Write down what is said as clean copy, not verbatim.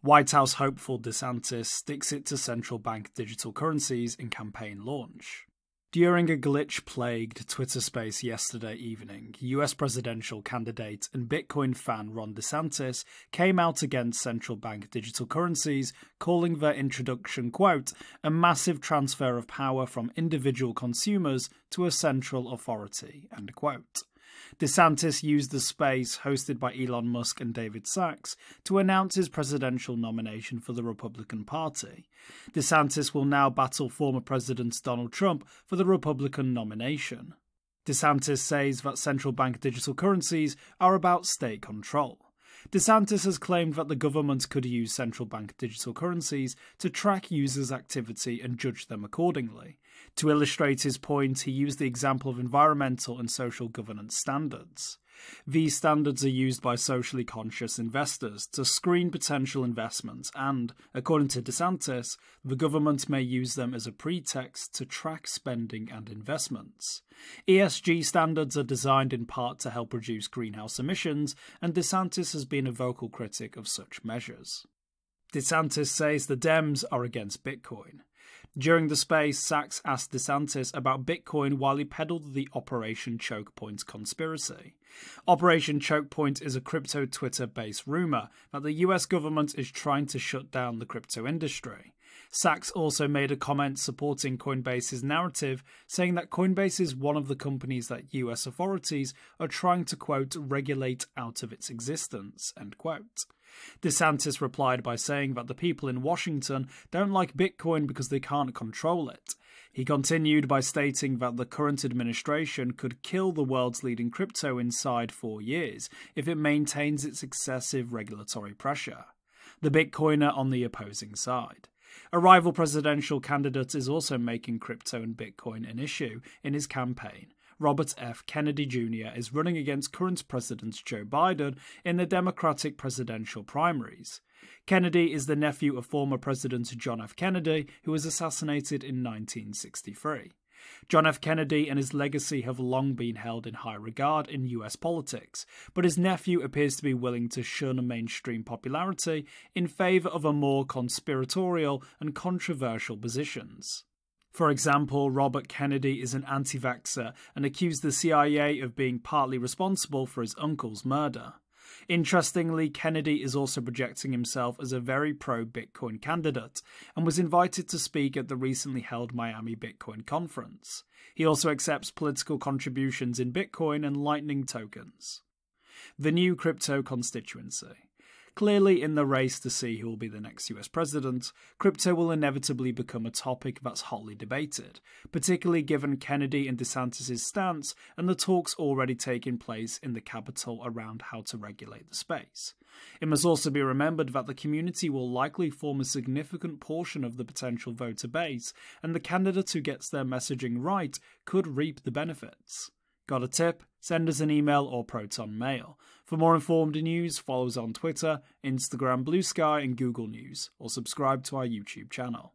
White House hopeful DeSantis sticks it to central bank digital currencies in campaign launch. During a glitch-plagued Twitter space yesterday evening, US presidential candidate and Bitcoin fan Ron DeSantis came out against central bank digital currencies, calling their introduction, quote, a massive transfer of power from individual consumers to a central authority, end quote. DeSantis used the space, hosted by Elon Musk and David Sacks, to announce his presidential nomination for the Republican Party. DeSantis will now battle former President Donald Trump for the Republican nomination. DeSantis says that central bank digital currencies are about state control. DeSantis has claimed that the government could use central bank digital currencies to track users' activity and judge them accordingly. To illustrate his point, he used the example of environmental and social governance standards. These standards are used by socially conscious investors to screen potential investments and, according to DeSantis, the government may use them as a pretext to track spending and investments. ESG standards are designed in part to help reduce greenhouse emissions, and DeSantis has been a vocal critic of such measures. DeSantis says the Dems are against Bitcoin. During the space, Sacks asked DeSantis about Bitcoin while he peddled the Operation Choke Point conspiracy. Operation Choke Point is a crypto Twitter-based rumour that the US government is trying to shut down the crypto industry. Sacks also made a comment supporting Coinbase's narrative, saying that Coinbase is one of the companies that US authorities are trying to, quote, regulate out of its existence, end quote. DeSantis replied by saying that the people in Washington don't like Bitcoin because they can't control it. He continued by stating that the current administration could kill the world's leading crypto inside 4 years if it maintains its excessive regulatory pressure. The Bitcoiner on the opposing side. A rival presidential candidate is also making crypto and Bitcoin an issue in his campaign. Robert F. Kennedy Jr. is running against current President Joe Biden in the Democratic presidential primaries. Kennedy is the nephew of former President John F. Kennedy, who was assassinated in 1963. John F. Kennedy and his legacy have long been held in high regard in US politics, but his nephew appears to be willing to shun mainstream popularity in favour of a more conspiratorial and controversial positions. For example, Robert Kennedy is an anti-vaxxer and accused the CIA of being partly responsible for his uncle's murder. Interestingly, Kennedy is also projecting himself as a very pro-Bitcoin candidate and was invited to speak at the recently held Miami Bitcoin conference. He also accepts political contributions in Bitcoin and Lightning tokens. The new crypto constituency. Clearly, in the race to see who will be the next US president, crypto will inevitably become a topic that's hotly debated, particularly given Kennedy and DeSantis' stance and the talks already taking place in the Capitol around how to regulate the space. It must also be remembered that the community will likely form a significant portion of the potential voter base, and the candidate who gets their messaging right could reap the benefits. Got a tip? Send us an email or Proton Mail. For more informed news, follow us on Twitter, Instagram, Blue Sky and Google News, or subscribe to our YouTube channel.